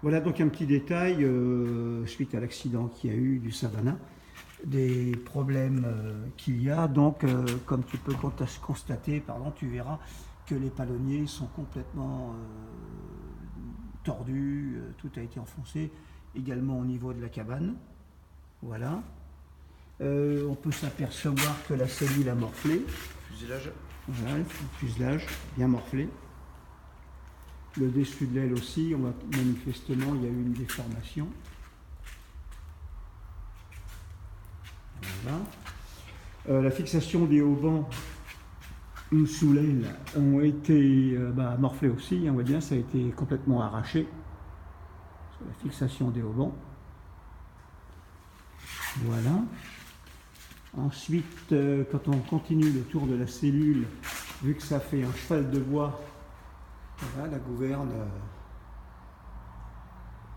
Voilà donc un petit détail suite à l'accident qu'il y a eu du Savannah, des problèmes qu'il y a. Donc, comme tu peux constater, pardon, tu verras que les palonniers sont complètement tordus, tout a été enfoncé, également au niveau de la cabane. Voilà. On peut s'apercevoir que la cellule a morflé. Fuselage. Voilà, le fuselage bien morflé. Le dessus de l'aile aussi, manifestement, il y a eu une déformation. Voilà. La fixation des haubans sous l'aile ont été morflés aussi, on voit bien, ça a été complètement arraché. Sur la fixation des haubans. Voilà. Ensuite, quand on continue le tour de la cellule, vu que ça fait un cheval de bois, voilà, la gouverne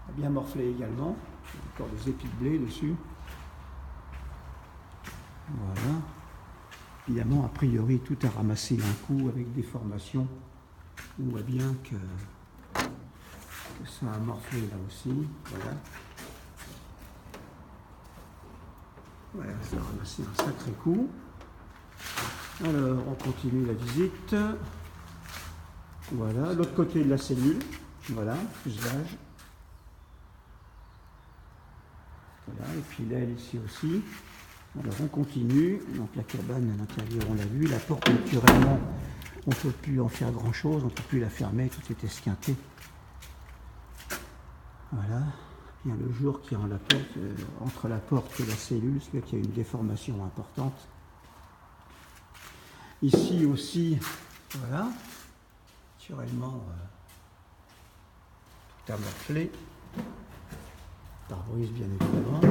a bien morflé également. Il y a encore des épis de blé dessus. Voilà. Évidemment, a priori, tout a ramassé d'un coup avec des formations. On voit bien que ça a morflé là aussi. Voilà. Voilà, ça a ramassé un sacré coup. Alors, on continue la visite. Voilà, l'autre côté de la cellule. Voilà, fuselage. Voilà, et puis l'aile ici aussi. Alors on continue, donc la cabane à l'intérieur on l'a vu, la porte naturellement on ne peut plus en faire grand chose, on ne peut plus la fermer, tout est esquinté. Voilà, bien le jour qui rend la porte, entre la porte et la cellule, c'est qu'il y a une déformation importante. Ici aussi, voilà, naturellement tout a morflé. Pare-brise bien évidemment,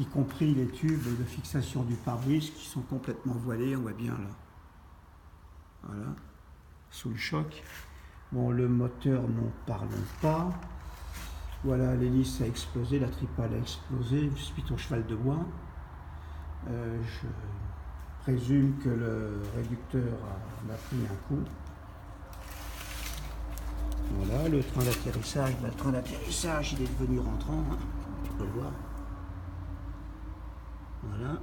y compris les tubes de fixation du pare-brise qui sont complètement voilés, on voit bien là. Voilà, sous le choc. Bon, le moteur, n'en parlons pas. Voilà, l'hélice a explosé, la tripale a explosé suite au cheval de bois. Je présume que le réducteur a pris un coup. Voilà, le train d'atterrissage, le train d'atterrissage il est devenu rentrant, hein, tu peux le voir. Voilà.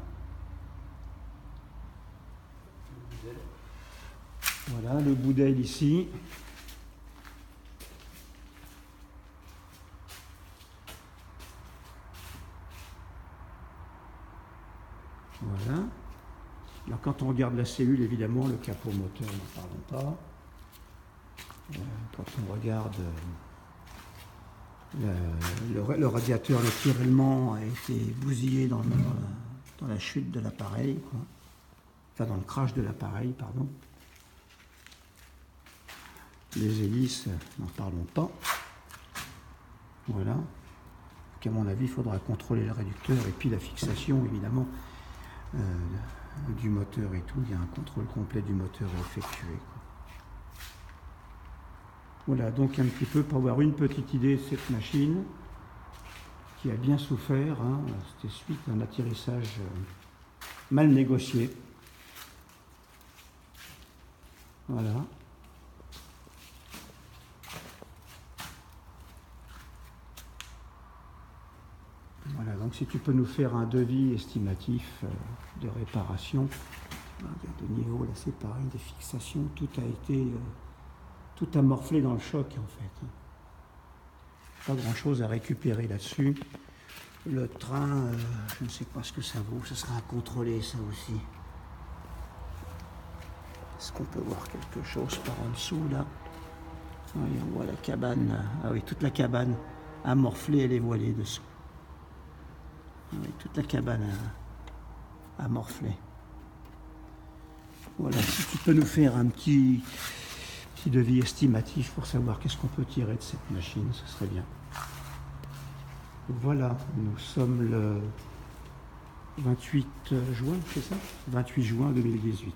Voilà, le bout d'aile ici. Voilà. Alors quand on regarde la cellule, évidemment, le capot moteur, n'en parlons pas. Quand on regarde le radiateur, naturellement, a été bousillé dans la chute de l'appareil, enfin dans le crash de l'appareil, pardon. Les hélices, n'en parlons pas. Voilà. Donc à mon avis, il faudra contrôler le réducteur et puis la fixation, évidemment, du moteur et tout. Il y a un contrôle complet du moteur à effectuer. Voilà, donc un petit peu pour avoir une petite idée de cette machine qui a bien souffert. Hein. C'était suite à un atterrissage mal négocié. Voilà. Voilà, donc si tu peux nous faire un devis estimatif de réparation. Il y a 2 niveaux là séparés, des fixations, tout a été... tout a morflé dans le choc en fait. Pas grand chose à récupérer là-dessus. Le train, je ne sais pas ce que ça vaut, ça sera à contrôler ça aussi. Est-ce qu'on peut voir quelque chose par en dessous là? Oui, on voit la cabane, ah oui, toute la cabane a morflé, elle est voilée dessous. Oui, toute la cabane a morflé. Voilà, si tu peux nous faire un petit devis estimatif pour savoir qu'est-ce qu'on peut tirer de cette machine, ce serait bien. Voilà, nous sommes le 28 juin, c'est ça? 28 juin 2018.